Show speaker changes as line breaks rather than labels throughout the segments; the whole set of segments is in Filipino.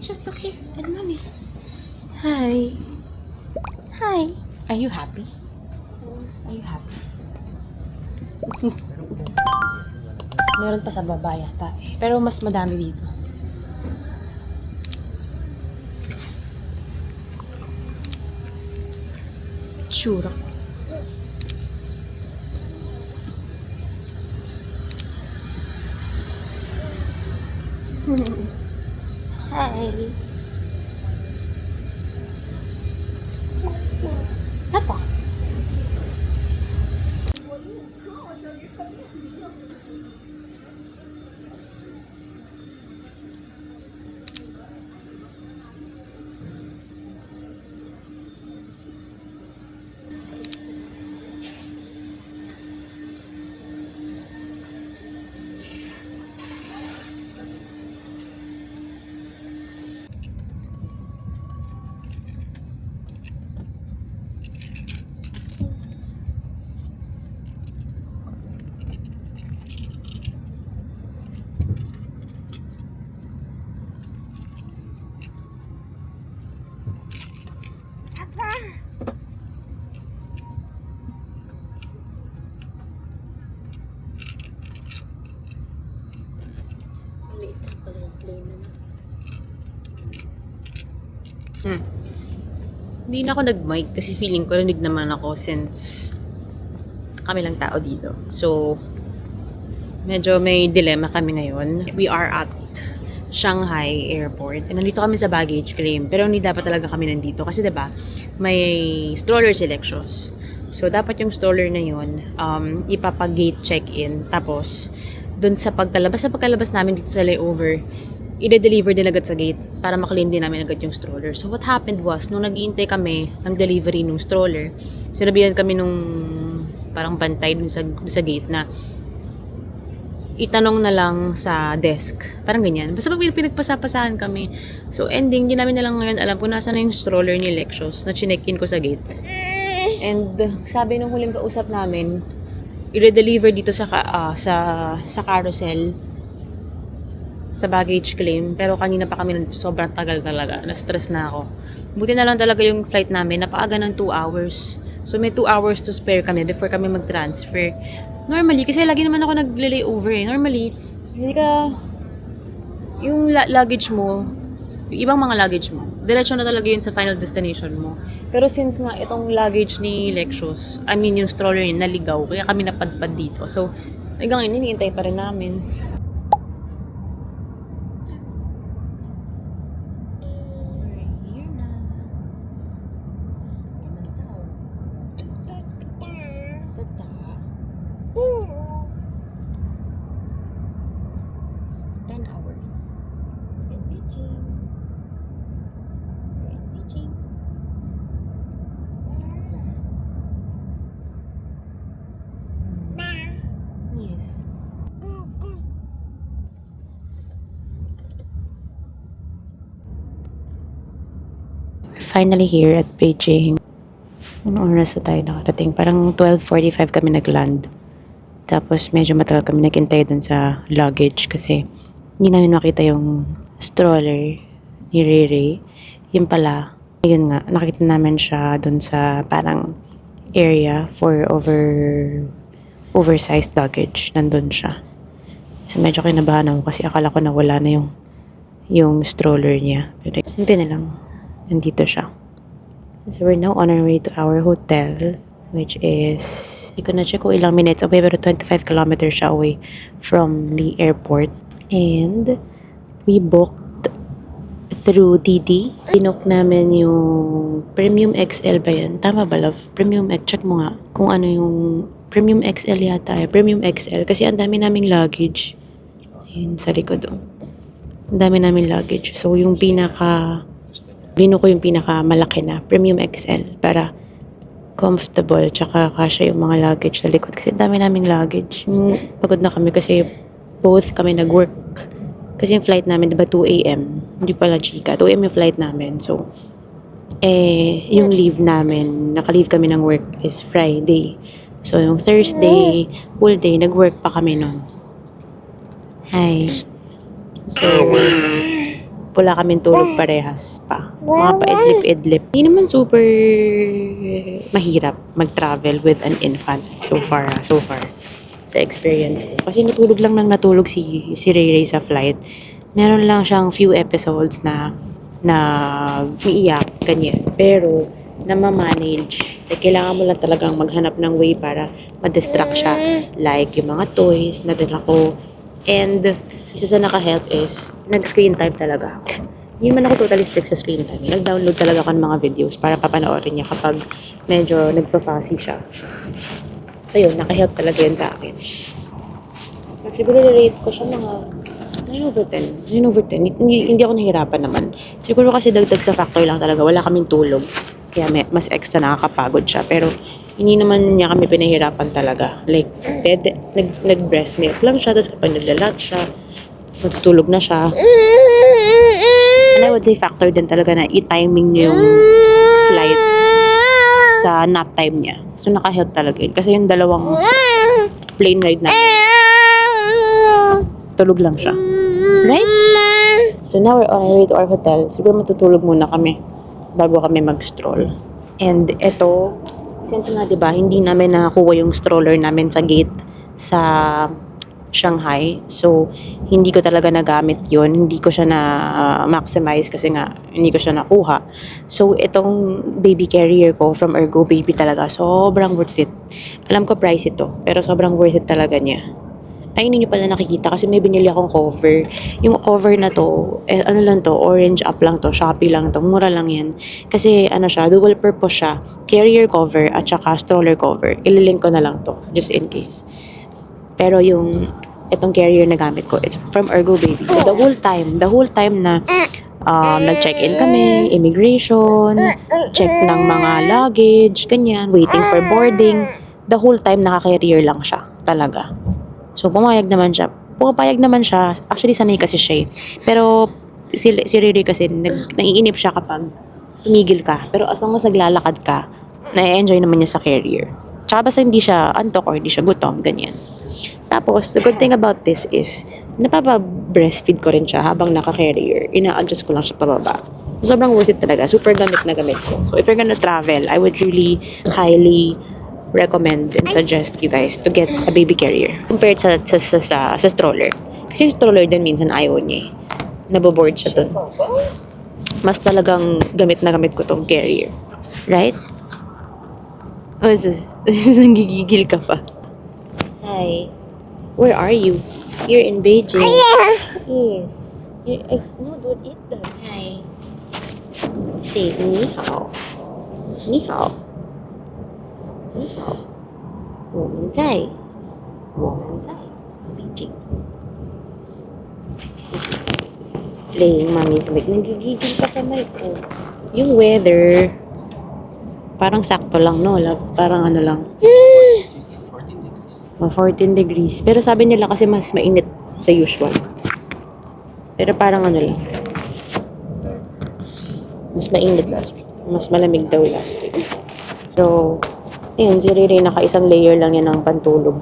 Just look here at mommy. Hi. Hi. Are you happy? Are you happy? Meron pa sa baba yata eh. Pero mas madami dito. Tsura ko. Hi. Apa? Hindi na ako nag-mic kasi feeling ko rinig naman ako since kami lang tao dito. So, medyo may dilemma kami ngayon. We are at Shanghai Airport. And nandito kami sa baggage claim. Pero hindi dapat talaga kami nandito. Kasi 'di ba may stroller selections. So, dapat yung stroller na yun, ipapag-gate check-in. Tapos, dun sa pagkalabas namin dito sa layover, i-deliver din agad sa gate para maklaim din namin agad yung stroller. So, what happened was, nung nag-iintay kami ng delivery ng stroller, sinabihan kami nung parang bantay dun sa gate na itanong na lang sa desk. Parang ganyan. Basta pinagpasapasahan kami. So, ending, di namin na lang ngayon alam kung nasa na yung stroller ni Lexus na chinek-in ko sa gate. And sabi nung huling kausap namin, i-deliver dito sa carousel sa baggage claim. Pero kanina pa kami nandito, sobrang tagal talaga. Na-stress na ako. Buti na lang talaga yung flight namin, napaaga ng 2 hours. So may 2 hours to spare kami before kami mag-transfer. Normally, kasi lagi naman ako nag-layover eh. Normally, hindi ka, yung luggage mo, yung ibang mga luggage mo, diretso na talaga yun sa final destination mo. Pero since nga itong luggage ni Lexus, I mean yung stroller niya naligaw, kaya kami napadpad dito. So, hanggang ngayon, iniintay pa rin namin. Finally here at Beijing. Anong oras na tayo nakarating? Parang 12:45 kami nag-land. Tapos medyo matagal kami naghintay dun sa luggage kasi hindi namin makita yung stroller ni Riri. Yun pala, yun nga, nakita namin siya dun sa parang area for oversized luggage. Nandun siya. So medyo kinabahan ako kasi akala ko nawala na yung stroller niya. Pero hindi na lang. Nandito siya. So we're now on our way to our hotel, which is, hindi ko na check kung ilang minutes away, pero 25 kilometers siya away from the airport. And we booked through Didi. Binook namin yung Premium XL ba yan? Tama ba, love? Premium XL. Check mo nga kung ano yung Premium XL yata. Premium XL. Kasi ang dami naming luggage. Ayun, sa likod doon. Ang dami naming luggage. So yung bino ko yung pinakamalaki na Premium XL para comfortable tsaka kasya yung mga luggage sa likod kasi dami naming luggage. Pagod na kami kasi both kami nag-work kasi yung flight namin diba 2 a.m. hindi pala chika 2 a.m. yung flight namin. So yung leave namin, naka-leave kami ng work is Friday. So yung Thursday whole day nag-work pa kami nun. Hi. So wala kaming tulog parehas pa. Mga paidlip-idlip. Hindi naman super mahirap mag-travel with an infant so far. Sa experience ko. Kasi natulog lang nang natulog si Ray Ray sa flight. Meron lang siyang few episodes na umiiyak, ganyan. Pero, na-manage. Like, kailangan mo lang talagang maghanap ng way para ma-distract siya. Like, yung mga toys, nadala ko. And, isa sa naka-help is, nag-screen time talaga ako. Hindi naman ako totally strict sa screen time. Nag-download talaga ako ng mga videos para papanoorin niya kapag medyo nagpa-fussy siya. So, yun, naka-help talaga yun sa akin. Siguro rate ko siya mga 9 over 10. 9 over 10. Hindi ako nahirapan naman. Siguro kasi dagdag sa factor lang talaga. Wala kaming tulog. Kaya mas extra nakakapagod siya. Pero hindi naman niya kami pinahirapan talaga. Like, nag-breast milk lang siya. Tapos kapag naglalat siya, matutulog na siya. And I would say factor din talaga na i-timing niyo yung flight sa nap time niya. So, naka-help talaga yun. Kasi yung dalawang plane ride namin, tulog lang siya. Right? So now we're on our way to our hotel. Siguro matutulog muna kami bago kami mag-stroll. And eto, since nga 'di ba, hindi namin nakakuha yung stroller namin sa gate sa Shanghai. So hindi ko talaga nagamit 'yon. Hindi ko siya na maximize kasi nga hindi ko siya nakuha. So itong baby carrier ko from Ergo Baby talaga, sobrang worth it. Alam ko price ito, pero sobrang worth it talaga niya. Ay, hindi nyo pala nakikita kasi may binili akong cover. Yung cover na to, ano lang to, Orange App lang to, Shopee lang to, mura lang yan. Kasi ano siya, dual purpose siya, carrier cover at saka stroller cover. Ililink ko na lang to, just in case. Pero yung itong carrier na gamit ko, it's from Ergo Baby. The whole time na nag-check-in kami, immigration, check ng mga luggage, ganyan, waiting for boarding, the whole time naka-carrier lang siya, talaga. So, pumayag naman siya. Pumapayag naman siya. Actually, sanay kasi siya eh. Pero, si Riri kasi, naiinip siya kapag tumigil ka. Pero as long as naglalakad ka, na-enjoy naman niya sa carrier. Tsaka basta hindi siya antok or hindi siya gutom, ganyan. Tapos, the good thing about this is, napapa-breastfeed ko rin siya habang naka-carrier. Ina-adjust ko lang siya pababa. Sobrang worth it talaga. Super gamit na gamit ko. So, if you're gonna travel, I would really highly recommend and suggest you guys to get a baby carrier compared sa stroller. Kasi yung stroller din minsan ayaw niya eh. Naboboard siya dun. Mas talagang gamit na gamit ko tong carrier. Right? Oh, nanggigigil ka pa. Hi. Where are you? You're in Beijing. Yes. No, don't eat that. Hi. Say, ni hao. Ni hao. 你好，我们在北京。Playing mommy's mic. Nagigigil ka sa mic ko. Yung weather, parang sakto lang, no? Parang ano lang. 14 degrees. Pero sabi nila kasi mas mainit sa usual. Pero parang ano lang. Mas mainit last week. Mas malamig daw last week. So, ayun, si Riri naka-isang layer lang yan ng pantulog.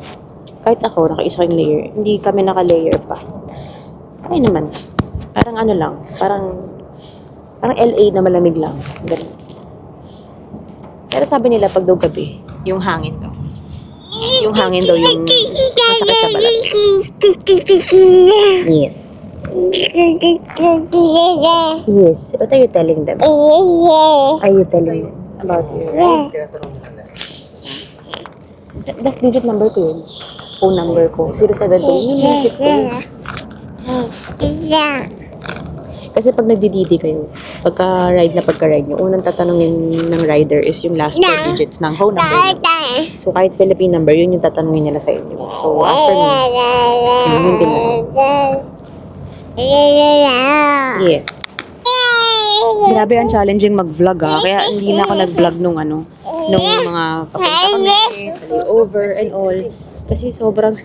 Kahit ako, naka-isang layer. Hindi kami naka-layer pa. Ay naman. Parang ano lang. Parang LA na malamig lang. Ganun. Pero sabi nila pag daw gabi, yung hangin daw. Yung hangin daw yung masakit sa balat. Yes. Yes. What are you telling them? Are you telling them about your... Last digit number ko yun. Phone number ko. 072. Yun yung kit ko. Kasi pag nagdididi kayo, pagka-ride nyo, unang tatanungin ng rider is yung last 4 digits ng phone number nyo. So, kahit Philippine number, yun yung tatanungin nila sa inyo. So, as for me, yun yung tinanong. Yes. Grabe ang challenging mag-vlog kaya hindi na ako nag-vlog nung mga papunta kami, sa layover and all. Kasi sobrang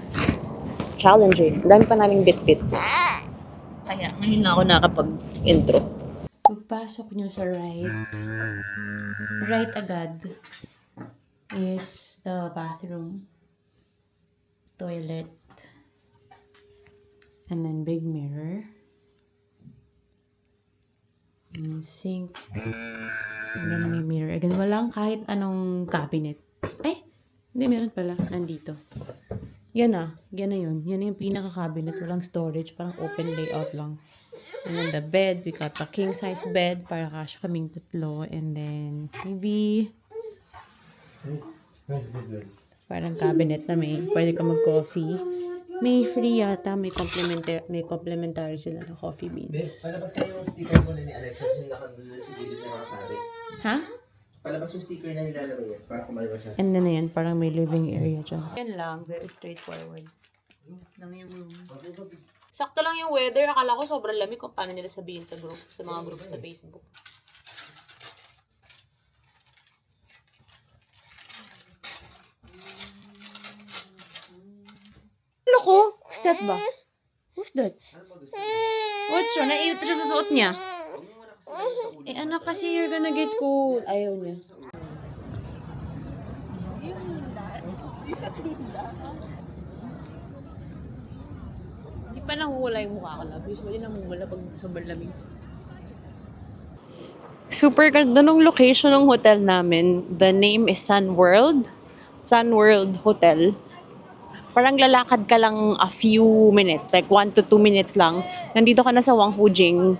challenging. Dami pa naming bit-bit. Kaya ngayon na ako nakapag-intro. Pagpasok nyo sa right agad is the bathroom, toilet, and then big mirror. Sink. And then may mirror. Again, walang kahit anong cabinet. Ay! Hindi, meron pala. Nandito. Yan na. Yan na yun. Yan na yung pinaka-cabinet. Walang storage. Parang open layout lang. And then the bed. We got a king-size bed para kasya kaming tatlo. And then TV. Parang cabinet na pwede ka mag-coffee. May free yata. May complimentary sila na coffee beans.
Palabas ka yung sticker mo na ni Alexis yung nakadulad sa gilid na nakasabi.
Ha?
Palabas yung sticker na nilalaro niya para kumalabas siya.
And then ayan, parang may living area dyan. Yan lang, very straightforward. Lang yung room. Sakto lang yung weather. Akala ko sobrang lamig kung paano nila sabihin sa group, sa mga group sa Facebook. Ano ko? Who's that ba? Who's that? What's wrong? Naiirita siya sa suot niya. Eh anak kasi you're gonna get cold. Ayaw niya. Hindi pa nanguwala yung mukha ko lang. Usually nanguwala pag sobrang lamig. Super ganda nung location ng hotel namin. The name is Sun World. Sun World Hotel. Parang lalakad ka lang a few minutes, like 1 to 2 minutes lang. Nandito ka na sa Wang Fujing.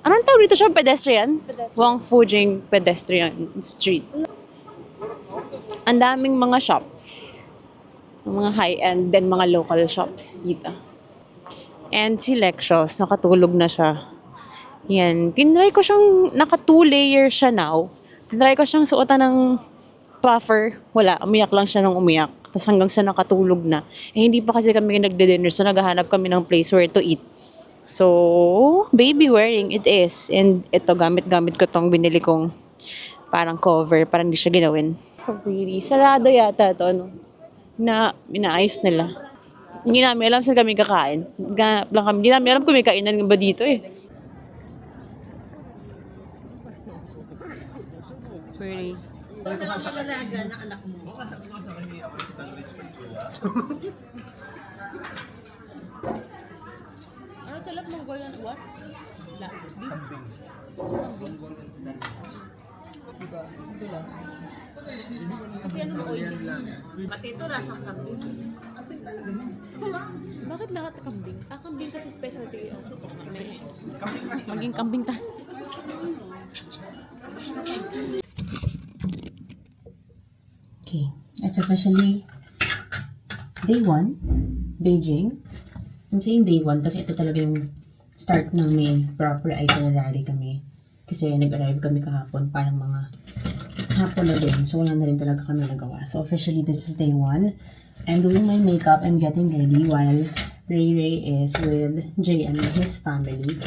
Anong tawag dito siya? Pedestrian? Wang Fujing Pedestrian Street. Ang daming mga shops. Mga high-end then mga local shops dito. And si Lexos, nakatulog na siya. Yan. Tinry ko siyang, naka 2 layer siya now. Tinry ko siyang suotan ng puffer. Wala, umiyak lang siya nung umiyak. Tapos hanggang sa nakatulog na. Eh, hindi pa kasi kami nagde-dinner, so naghahanap kami ng place where to eat. So, baby wearing it is. And ito, gamit-gamit ko tong binili kong parang cover, parang hindi siya ginawin. Really, sarado yata to, no? Na inaayos nila. Hindi namin alam saan kami kakain. Hindi namin alam kung may kainan ba dito eh. Pretty. Ano talap mong golden what? Kambing. Diba? Dulas. Kasi ano mo oily? Pati ito lasang kambing. Bakit lahat kambing? Kambing kasi specialty. Maging kambing ta. Okay, it's officially day 1, Beijing. I'm saying day 1 kasi ito talaga yung start ng may proper itinerary kami. Kasi nag-arrive kami kahapon, parang mga hapon na din. So wala na rin talaga kami nagawa. So officially this is day 1. I'm doing my makeup, I'm getting ready while Ray Ray is with Jay and his family.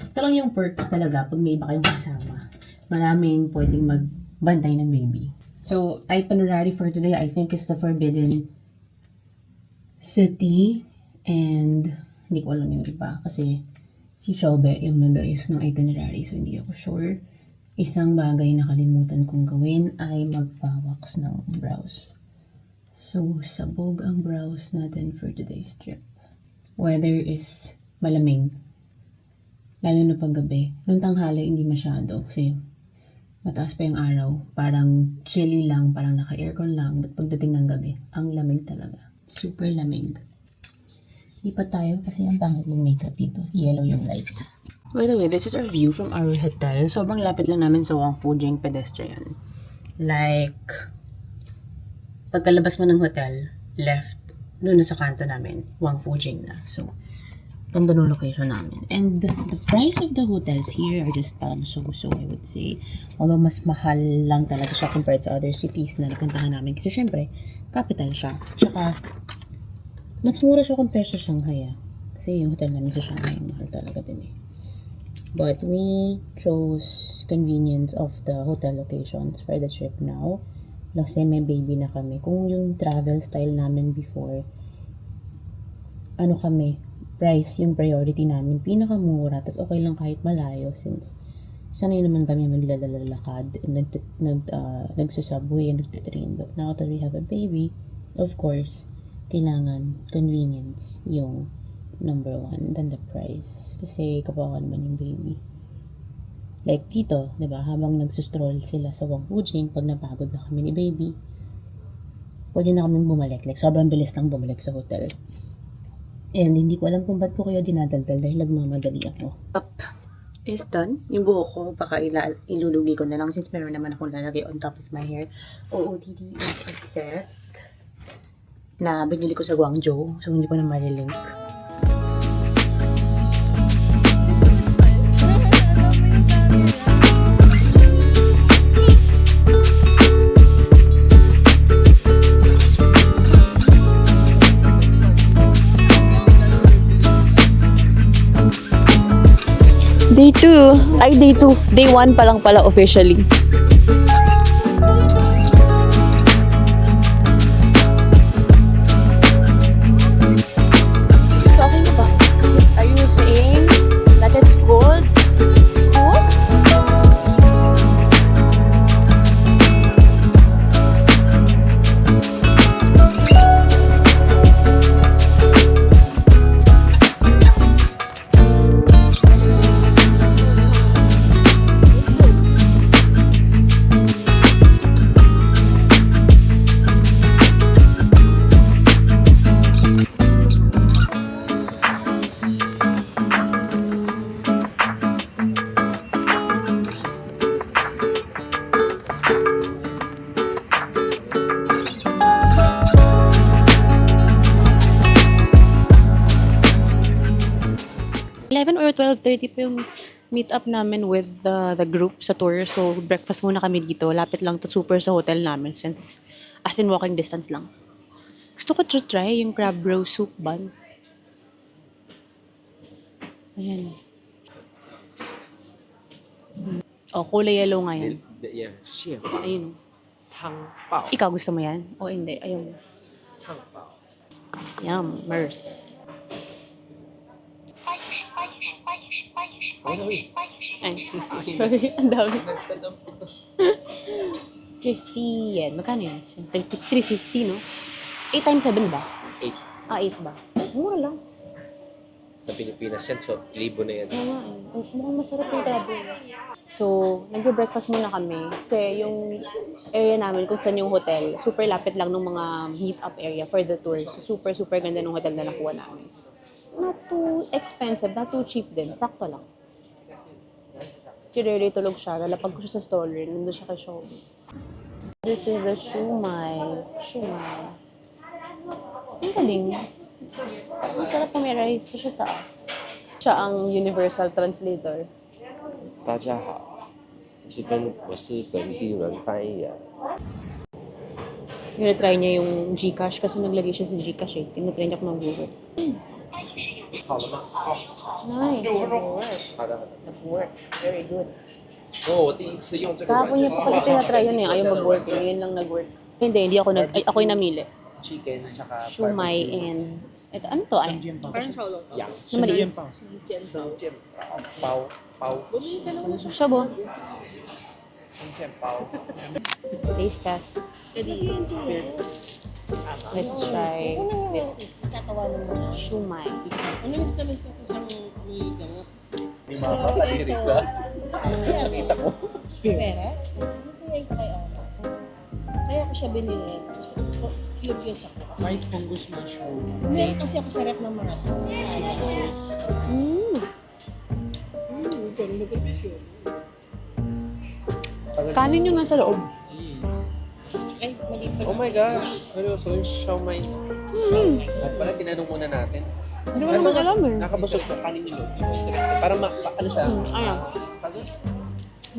Ito lang yung perks talaga pag may iba kayong kasama. Maraming pwedeng magbantay ng baby. So, itinerary for today, I think, is the Forbidden City. And, hindi ko alam yung iba. Kasi, si Shobe yung nag-ayos ng itinerary. So, hindi ako sure. Isang bagay na kalimutan kong gawin ay magpa-wax ng brows. So, sabog ang brows natin for today's trip. Weather is malamig. Lalo na paggabi. Noong tanghali, hindi masyado. Kasi, mataas pa yung araw, parang chilly lang, parang naka-aircon lang, but pagdating ng gabi, ang lamig talaga. Super lamig. Lipat tayo kasi ang pangit mong makeup dito. Yellow yung light. By the way, this is our view from our hotel. Sobrang lapit lang namin sa Wang Fujing Pedestrian. Like, pagkalabas mo ng hotel, left, doon na sa kanto namin, Wang Fujing na. So, ganda ng location namin. And the price of the hotels here are just parang so I would say. Although mas mahal lang talaga siya compared sa other cities na napuntahan namin. Kasi syempre, capital siya. Tsaka, mas mura siya compared sa Shanghai. Kasi yung hotel namin sa Shanghai, mahal talaga din eh. But we chose convenience of the hotel locations for the trip now. Kasi may baby na kami. Kung yung travel style namin before, price yung priority namin, pinakamura, tas okay lang kahit malayo since sanay naman kami maglalakad and nagsusubway and nagtitrain. But now that we have a baby, of course, kailangan convenience yung number 1 than the price. Kasi kawawa naman yung baby. Like dito, di ba, habang nagsustroll sila sa Wangfujing, pag napagod na kami ni baby, pwede na kaming bumalik. Like, sobrang bilis lang bumalik sa hotel. And hindi ko alam kung ba't ko kayo dinadaldal dahil nagmamadali ako. Up is done. Yung buhok ko, baka ilulugi ko na lang since meron naman akong lalagay on top of my hair. OOTD is a set na binili ko sa Guangzhou. So, hindi ko na marilink. Day 2. Ay, day 2. Day 1 pa lang pala officially. Talking about, are you saying that it's cold? Cool? Or 12:30 pa yung meet up namin with the group sa tour. So, breakfast muna kami dito. Lapit lang to super sa hotel namin since as in walking distance lang. Gusto ko try yung crab roe soup bun. Ayan. Oh, kulay yellow nga yan.
Yeah, chef.
Ayun.
Tang pao.
Ikaw gusto mo yan? O hindi? Ayun.
Tang pao.
Yum. Mers. Ay, sorry. Ang dami. 50 yen. Magkano yun? 350, no? 8 times 7 ba?
8.
8 ba? Mura lang.
Sa Pilipinas yan, so libo na yan.
Oo nga eh. Mukhang masarap yung tabi. So, nag-breakfast muna kami. Kasi yung area namin, kung saan yung hotel, super lapit lang ng mga meet-up area for the tour. So, super ganda ng hotel na nakuha namin. Not too expensive, not too cheap din. Sakto lang. Kirere tulog siya. Lalapag ko siya sa stroller. Nandun siya kay Shobi. This is the shumai. Shumai. Ang galing. Masarap kung may rice sa taas. Siya ang universal translator.
大家好，我是本地人翻译员。
Tinatry niya yung Gcash kasi naglagay siya sa Gcash eh. Tinatry niya kung mag-work.
好了吗？好。
Nice.
好的。
Nag-work. Very good.
我第一次用这个软
Kahapon
件
niya pa kasi tinatry yun eh. Ayaw mag-work eh. Ngayon lang nag-work. Hindi ako ako yung namili.
chicken tsaka
Shumai and... Ito, ano to? Ay,
parang Shaolong.
羊
na maliit.
生煎包包
Shabo.
生煎包
Taste test. Let's try this. Shumai.
Ano yung style sa isang may gamot?
May mga kapatirig ka. Nakita ko.
Peras? Ito yung kay Ana. Kaya ko siya binili. Gusto ko, curious ako.
White fungus mushroom.
Meron kasi ako sa rep ng mga salads. Parang nag-servisyo.
Kanin yung nasa loob.
Ay, mali pala.
Oh my gosh! Seryoso yung siomai. At pala tinanong muna natin.
Hindi ko naman alam eh.
Nakabusog sa kanin nilo. Hindi mo interested. Parang ano siya?
Ayan.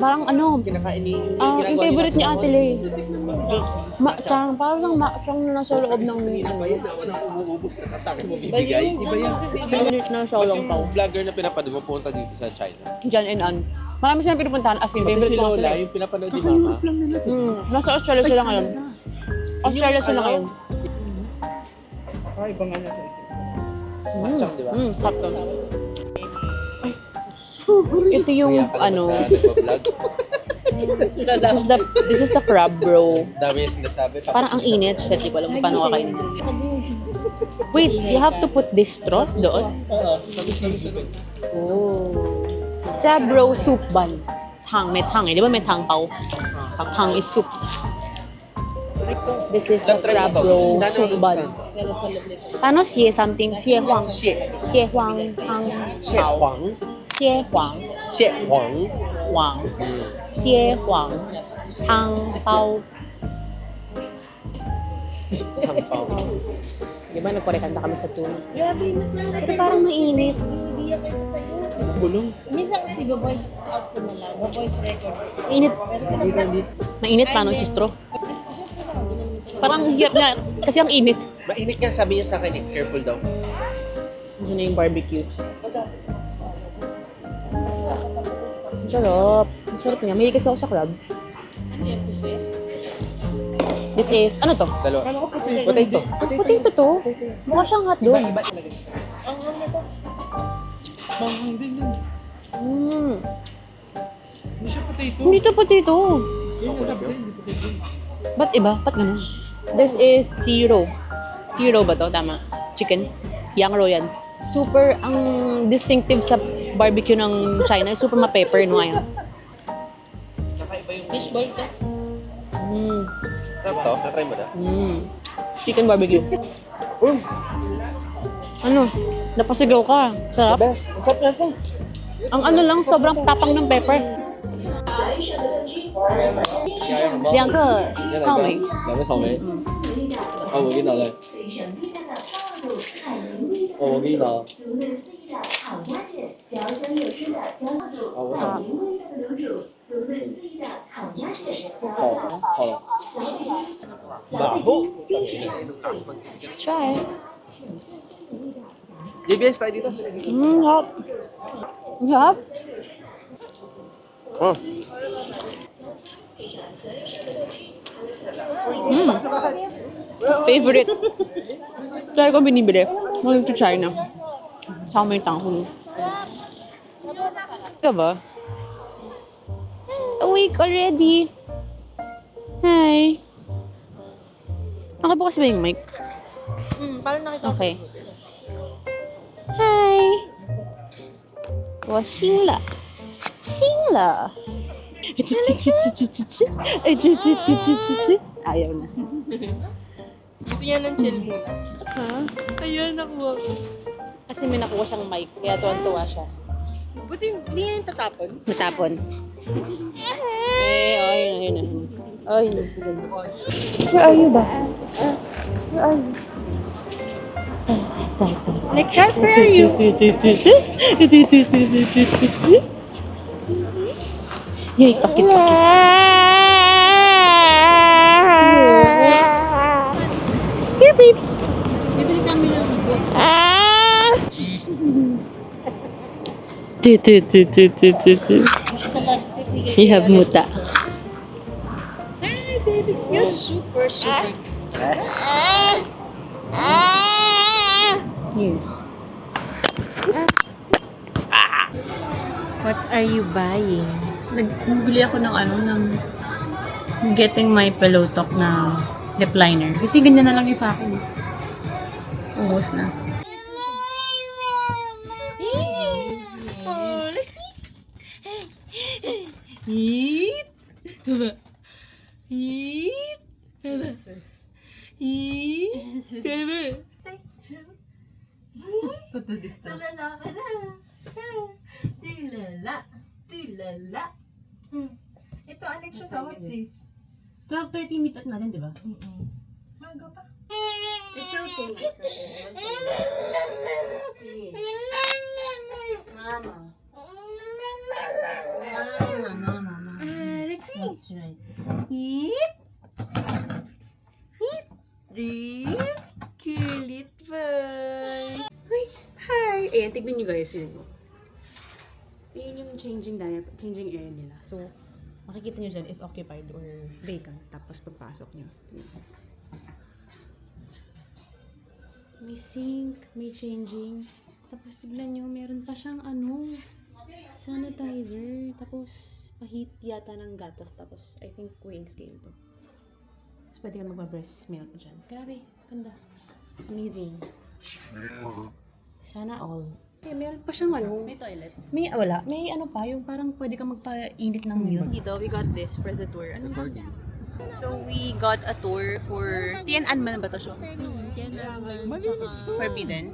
Parang ano,
Kinakain ni
yung favorite ni Ate Lay. Matsang, parang matsang na nasa loob ng ano.
Walang umuubos na sa akin mo bibigay.
Iba yan.
Favorite na Xiaolong Pao.
Vlogger na pinapanood mo punta dito sa China.
Diyan and An. Marami silang pinupuntahan as in
Pati
favorite
si
ko
Lola,
sila.
yung pinapanood ni Mama.
Nasa Australia sila ngayon. Australia sila ngayon.
Ibang ano sa isip.
Matchang, di ba?
Hot dog. Ito yung ano, this is the crab bro.
Dami yung sinasabi. Tapos
Parang ang init. Shit, di ko alam kung paano kakainin. Wait, you have to put this straw doon?
Oo. Tapos
Oh. Crab roe soup bun. tang. May tang eh. Di ba may tang pao? Tang is soup. This is the crab roll soup bun.
Pero sa loob nito.
Paano xie something? Xie huang. Xie huang tang pao. Xie huang. Huang. Xie huang tang pao. Di ba nagkorekanta kami sa tuna?
Grabe, mas malaki.
Pero parang mainit.
Hindi yan kaysa sa'yo.
Bulong.
Minsan kasi ba-voice out ko na lang. Ba-voice record.
Mainit.
Pero
Mainit paano si straw?
siyempre naman, ganun yung
Parang hirap niya. Kasi ang init.
Mainit nga, sabi niya sa akin eh. Careful daw.
Diyan na yung barbecue. Ang sarap. Ang sarap niya. Mahilig kasi ako sa crab.
Ano yan, pusi?
This is, ano to?
Dalawa.
Kala ko puti.
Potato.
Potato to. Mukha siyang hotdog.
Ang ano to?
Baka hindi din.
Mm.
Hindi siya potato.
Hindi to potato.
Yung nasabi sa'yo, hindi potato.
Ba't iba? Ba't ganun? This is chiro. Chiro ba to? Tama. Chicken. Yang ro yan. Super, ang distinctive sa barbecue ng China, super ma-pepper, no? Ayan.
Fishball to?
Mm.
Sarap to? Natry mo na?
Chicken barbecue. Ano? Napasigaw ka. Sarap.
Ang sarap na ito.
Ang ano lang, sobrang tapang ng pepper. Liang ke, cao mei.
两个草莓。啊，我给你拿来。哦，我给你拿。啊，我想。好了。然后。
Try.
JBS tayo dito.
Hop. Hop.
Oh.
Favorite. Kaya ko binibili. Maling to China. Chow mein tanghulu. Ka ba? Awake already. Hi. Nakabukas ba yung mic?
Parang nakita ko.
Okay. Hi. 我醒了，醒了。Ayaw na.
Gusto niya ng chill muna.
Ha? Ayun, nakuha ko. Kasi may nakuha siyang mic, kaya tuwan-tuwa siya.
Buti hindi niya yung tatapon.
Matapon. Ayun. Ayun, sige. Where are you ba? Where are you?
Lectures, where are you?
Yay, pakit. Here, baby.
Bibili kami ng book.
You have muta.
Hi, baby. You're super.
Here. What are you buying? Nagbili ako ng Getting My Pillow Talk na lip liner. Kasi ganyan na lang yung sa akin. Ubus na.
Oh, Lexi.
Eat. Eat. Eat.
Tulala ka na. Tulala. Ito, Alexa, what's this?
12:30 meet up natin, di ba?
Maga pa.
Mama.
Lexi.
That's right.
Eat. Eat. Kulit boy.
Hi! Ayan, tignan nyo guys. Yun yung changing area nila. So, makikita nyo dyan if occupied or vacant. Tapos pagpasok nyo. May sink, may changing. Tapos tignan nyo, meron pa siyang sanitizer. Tapos, pahit yata ng gatas. Tapos, I think weighing scale to. Tapos pwede ka magpa-breast milk dyan. Grabe, ganda. Amazing. Sana all. Eh, meron pa siyang ano. May toilet? May, wala. May ano pa, yung parang pwede kang magpainit ng milk. Dito, we got this for the tour. Ano ba? So, we got a tour for Tiananmen ba to siya? Forbidden.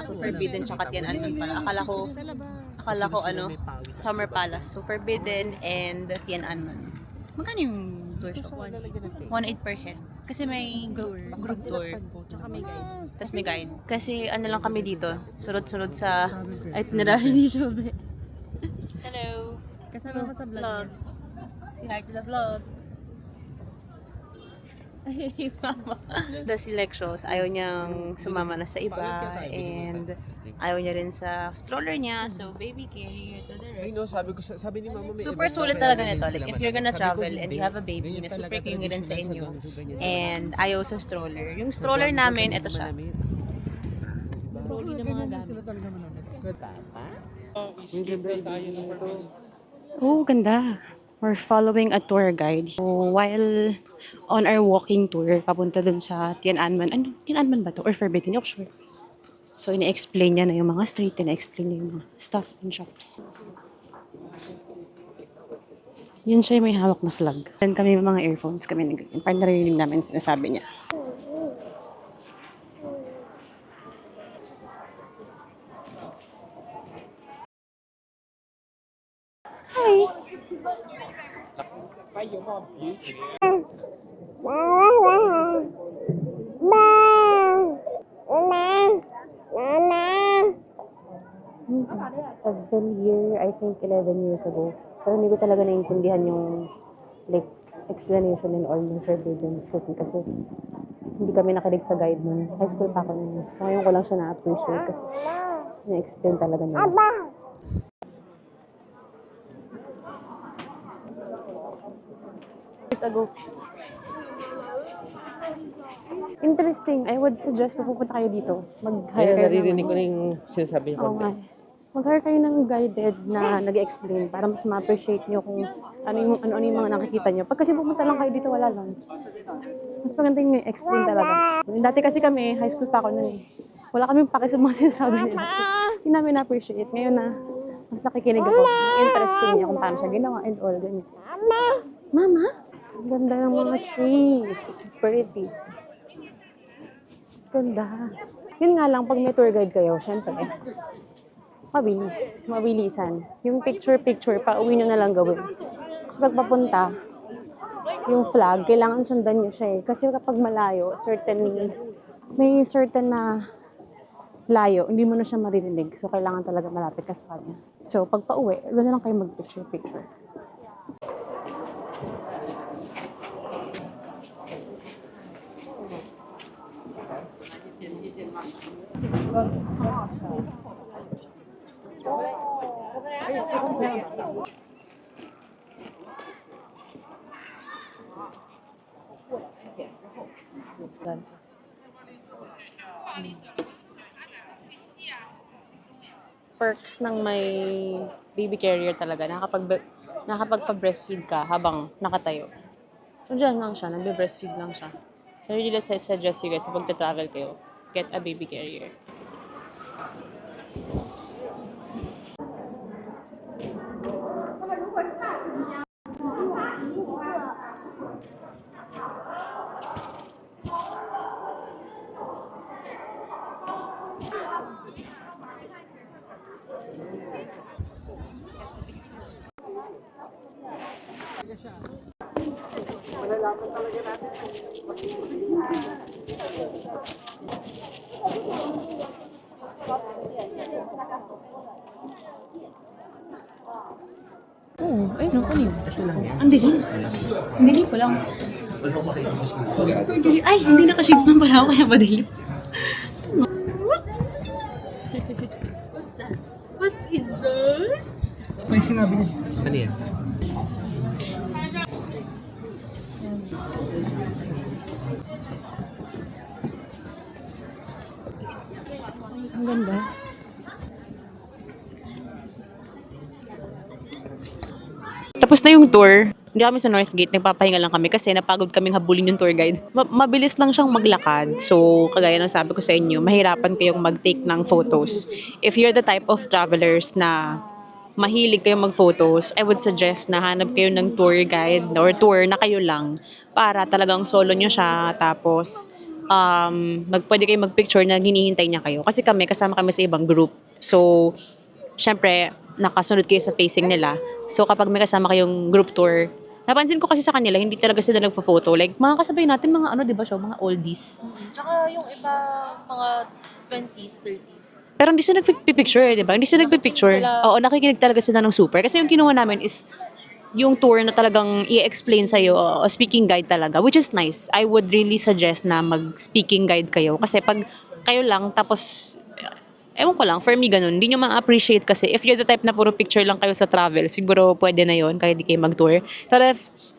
So Forbidden tsaka Tiananmen pala. Akala ko ano, Summer Palace. So Forbidden and Tiananmen. Magkano yung tour siya? 1.8 per head. Kasi may group tour. Tsaka may guide. Tapos may guide. Kasi ano lang kami dito, sunod-sunod sa itinerary ni Jobe. Hello!
Kasama ko sa vlog niya.
Si hi to the vlog. Ay, mama. The select shows, ayaw niyang sumama na sa iba and ayaw niya rin sa stroller niya. So, baby carrier to the
Ay
rest.
no, sabi ni mama may
Super
event
sulit
pa,
talaga
kaya
nito.
ganyan
Like,
sila
if you're gonna
madam. Sabi ko,
travel and you
hindi.
have a baby
Yun
na
talaga
super clingy rin sa
traditional
inyo
ganito, ganyan.
and ayaw sa stroller. Yung stroller namin, ito siya.
Trolley ng mga gamit. Sila talaga manonood.
Yung ganda tayo nito.
Oh, ganda. We're following a tour guide. So, while on our walking tour, papunta dun sa Tiananmen. Ano? Tiananmen ba to? Or Forbidden? Yok, sure. So, ina-explain niya na yung mga street, ina-explain niya yung mga stuff and shops. Yun siya yung may hawak na flag. Then kami may mga earphones kami na ganyan. Parang narinig namin sinasabi niya. I've been here, I think, 11 years ago. Pero hindi ko talaga naiintindihan yung like explanation and all ng Forbidden City kasi hindi kami nakinig sa guide nun. High school pa ako nun. So ngayon ko lang siya na-appreciate kasi na-explain talaga niya. Years ago. Interesting. I would suggest na pupunta kayo dito. Mag-hire
Ayun,
kayo
naririnig ko na yung sinasabi niya
Oo
konti.
nga. Mag-hire kayo ng guided na nag-explain para mas ma-appreciate nyo kung ano yung mga nakikita nyo. Pag kasi pumunta lang kayo dito, wala lang. Mas maganda yung explain talaga. Dati kasi kami, high school pa ako nun eh. Wala kaming paki sa mga sinasabi nila. So, hindi namin na-appreciate. Ngayon na, mas nakikinig ako. Interesting niya kung paano siya ginawa and all. Ganyan. Mama? Ang ganda ng mga trees. Pretty. Ganda. Yun nga lang, pag may tour guide kayo, syempre, mabilisan. Yung picture-picture, pauwi nyo na lang gawin. Kasi pag papunta, yung flag, kailangan sundan nyo siya eh. Kasi kapag malayo, may certain na layo, hindi mo na siya maririnig. So, kailangan talaga malapit ka sa kanya. So, pag pauwi, doon na lang kayo mag-picture-picture. Perks ng may baby carrier talaga, nakapagpa-breastfeed ka habang nakatayo. So, dyan lang siya, nagbe-breastfeed lang siya. So, I really suggest you guys, kapag travel kayo, get a baby carrier. Oo, ay no, ano yun? Ang dilim. Ang dilim ko lang. Super dilim. Ay, hindi naka-shades na pala ako, kaya madilim. What's that? What's in there?
May sinabi niya.
Ano yan?
Ang ganda. Tapos na yung tour. Hindi kami sa Northgate, nagpapahinga lang kami kasi napagod kaming habulin yung tour guide. Mabilis lang siyang maglakad. So, kagaya ng sabi ko sa inyo, mahirapan kayong mag-take ng photos. If you're the type of travelers na mahilig kayong mag-photos, I would suggest na hanap kayo ng tour guide or tour na kayo lang para talagang solo nyo siya. Tapos, pwede kayo mag-picture na hinihintay niya kayo. Kasi kami, kasama kami sa ibang group. So, syempre, nakasunod kayo sa facing nila. So, kapag may kasama kayong group tour, napansin ko kasi sa kanila, hindi talaga sila nagpo-photo. Like, mga kasabay natin, mga ano, di ba siya, mga oldies.
Tsaka yung iba, mga 20s, 30s.
Pero hindi siya nagpipicture, di ba? Hindi siya nagpipicture.
Sila-
Oo, nakikinig talaga sila ng super. Kasi yung kinuha namin is yung tour na talagang i-explain sa'yo, speaking guide talaga, which is nice. I would really suggest na mag-speaking guide kayo. Kasi pag kayo lang, tapos, ewan ko lang, for me ganun, hindi nyo ma-appreciate kasi if you're the type na puro picture lang kayo sa travel, siguro pwede na yon kahit di kayo mag-tour. Pero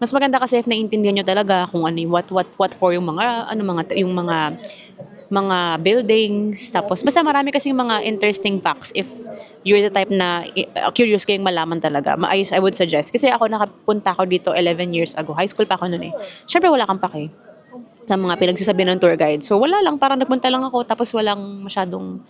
mas maganda kasi if naiintindihan nyo talaga kung ano yung what for yung mga, yung mga buildings, tapos basta marami kasing mga interesting facts if you're the type na curious kayong malaman talaga. I would suggest. Kasi ako nakapunta ako dito 11 years ago. High school pa ako noon eh. Syempre wala kang pake sa mga pinagsasabi ng tour guide. So wala lang, parang nagpunta lang ako tapos walang masyadong,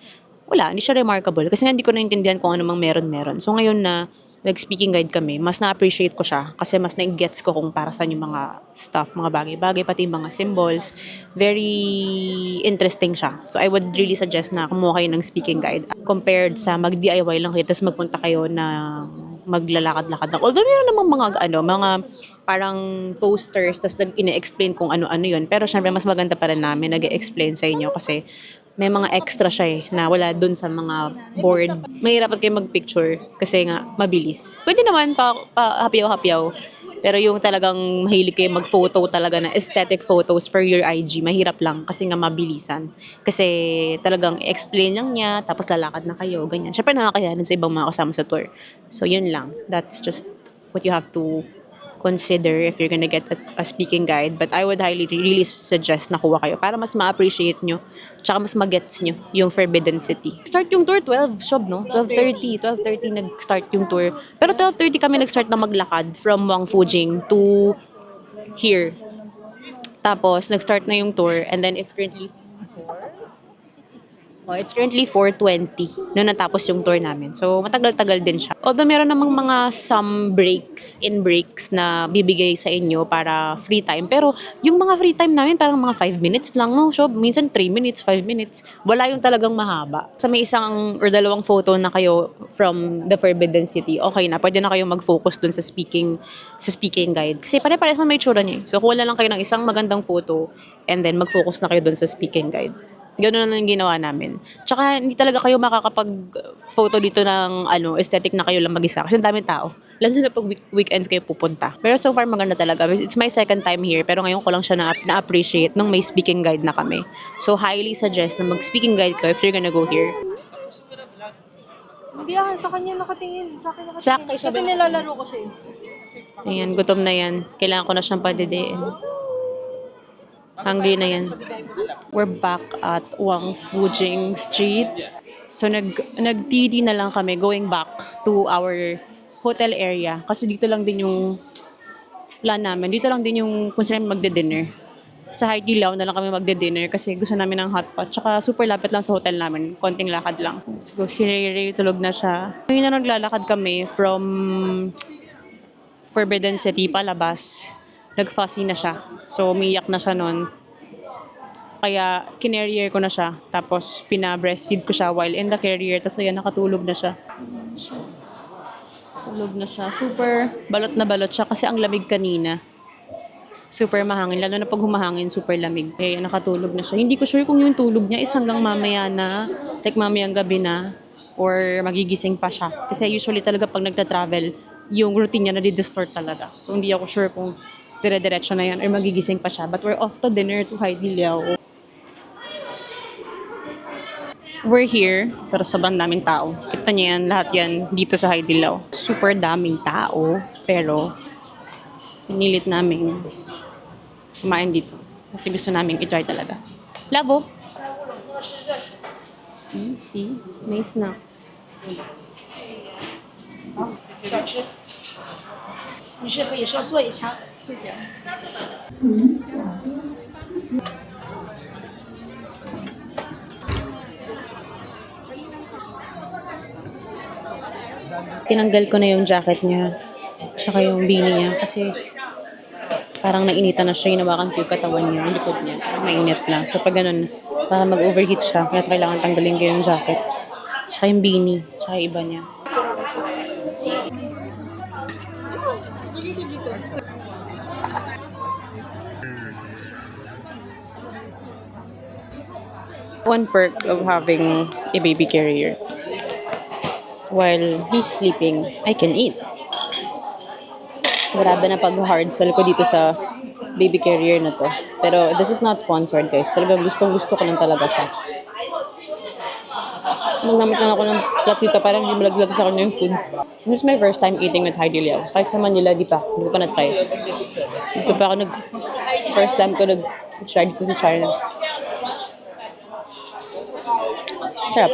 hindi siya remarkable. Kasi nga hindi ko naintindihan kung ano mang meron. So ngayon na nag-speaking guide kami, mas na-appreciate ko siya kasi mas na-gets ko kung para saan yung mga stuff, mga bagay-bagay, pati yung mga symbols. Very interesting siya. So I would really suggest na kumuha kayo ng speaking guide compared sa mag-DIY lang kayo tapos magpunta kayo na maglalakad-lakad lang. Although meron namang mga parang posters tapos ina-explain kung ano-ano yun. Pero syempre mas maganda pa rin namin nag-explain sa inyo kasi may mga extra siya na wala dun sa mga board. Mahirap kayo mag-picture kasi nga mabilis. Pwede naman pa hapyaw-hapyaw. Pero yung talagang mahilig kayo mag-photo talaga na aesthetic photos for your IG, mahirap lang kasi nga mabilisan. Kasi talagang explain lang niya, tapos lalakad na kayo, ganyan. Syempre nakakayanan sa ibang mga kasama sa tour. So yun lang. That's just what you have to consider if you're gonna get a speaking guide. But I would highly really suggest na kuha kayo para mas ma-appreciate nyo tsaka mas magets nyo yung Forbidden City. Start yung tour 12, Shob, no? 12:30 nag-start yung tour. Pero 12:30 kami nag-start na maglakad from Wangfujing to here. Tapos nag-start na yung tour and then it's currently 4:20 nung natapos yung tour namin. So, matagal-tagal din siya. Although meron namang mga some breaks na bibigay sa inyo para free time. Pero yung mga free time namin parang mga 5 minutes lang, no? So, minsan 3 minutes, 5 minutes. Wala yung talagang mahaba. Sa may isang or dalawang photo na kayo from the Forbidden City, okay na. Pwede na kayo mag-focus dun sa speaking guide. Kasi pare-pares na may tsura niya. So, kuha na lang kayo ng isang magandang photo and then mag-focus na kayo dun sa speaking guide. Ganoon na lang yung ginawa namin. Tsaka hindi talaga kayo makakapag-photo dito ng aesthetic na kayo lang mag-isa. Kasi ang daming tao. Lalo na pag weekends kayo pupunta. Pero so far maganda talaga. It's my second time here. Pero ngayon ko lang siya na-appreciate nung may speaking guide na kami. So highly suggest na mag-speaking guide ka if you're gonna go here.
Hindi sa kanya nakatingin. Sa akin
Sa
nakatingin.
akin siya
Kasi
ba-
nilalaro ko siya.
Ayan, gutom na yan. Kailangan ko na siyang padidiin. Hungry na yan. We're back at Wangfujing Street. So nag-TD na lang kami going back to our hotel area. Kasi dito lang din yung plan namin. Dito lang din yung kung saan magde-dinner. Sa Haidilao na lang kami magde-dinner kasi gusto namin ng hotpot. Tsaka super lapit lang sa hotel namin. Konting lakad lang. Let's go. Si Ray tulog na siya. Ngayon na naglalakad kami from Forbidden City palabas. Nag-fussy na siya. So, umiyak na siya nun. Kaya, kinarrier ko na siya. Tapos, pina-breastfeed ko siya while in the carrier. Tapos, ayan, nakatulog na siya. Tulog na siya. Super balot na balot siya kasi ang lamig kanina. Super mahangin. Lalo na pag humahangin, super lamig. Kaya, nakatulog na siya. Hindi ko sure kung yung tulog niya is hanggang mamaya na, like mamayang gabi na, or magigising pa siya. Kasi usually talaga pag nagta-travel, yung routine niya na-distort talaga. So, hindi ako sure kung dire-diretso na yan or magigising pa siya. But we're off to dinner to Haidilao. We're here, pero sobrang daming tao. Kita niyo yan, lahat yan dito sa Haidilao. Super daming tao, pero pinilit namin kumain dito. Kasi gusto namin i-try talaga. Lavo! See? May snacks.
女士可以稍坐一下，谢谢。
Tinanggal ko na yung jacket niya, tsaka yung beanie niya kasi parang nainitan na siya, hinawakan ko yung katawan niya, yung likod niya, parang mainit na. So pag ganun, baka mag-overheat siya, kaya kailangan tanggalin ko yung jacket. Tsaka yung beanie, tsaka yung iba niya. One perk of having a baby carrier. While he's sleeping, I can eat. Grabe na pag-hard sell ko dito sa baby carrier na to. Pero this is not sponsored, guys. Talagang gustong-gusto ko lang talaga siya. Magnamit lang ako ng platito para hindi malaglag sa kanya yung food. This is my first time eating with Heidi Liao. Kahit sa Manila, di pa. Hindi ko pa na-try. Dito pa ako first time ko nag-try dito sa China. Sarap.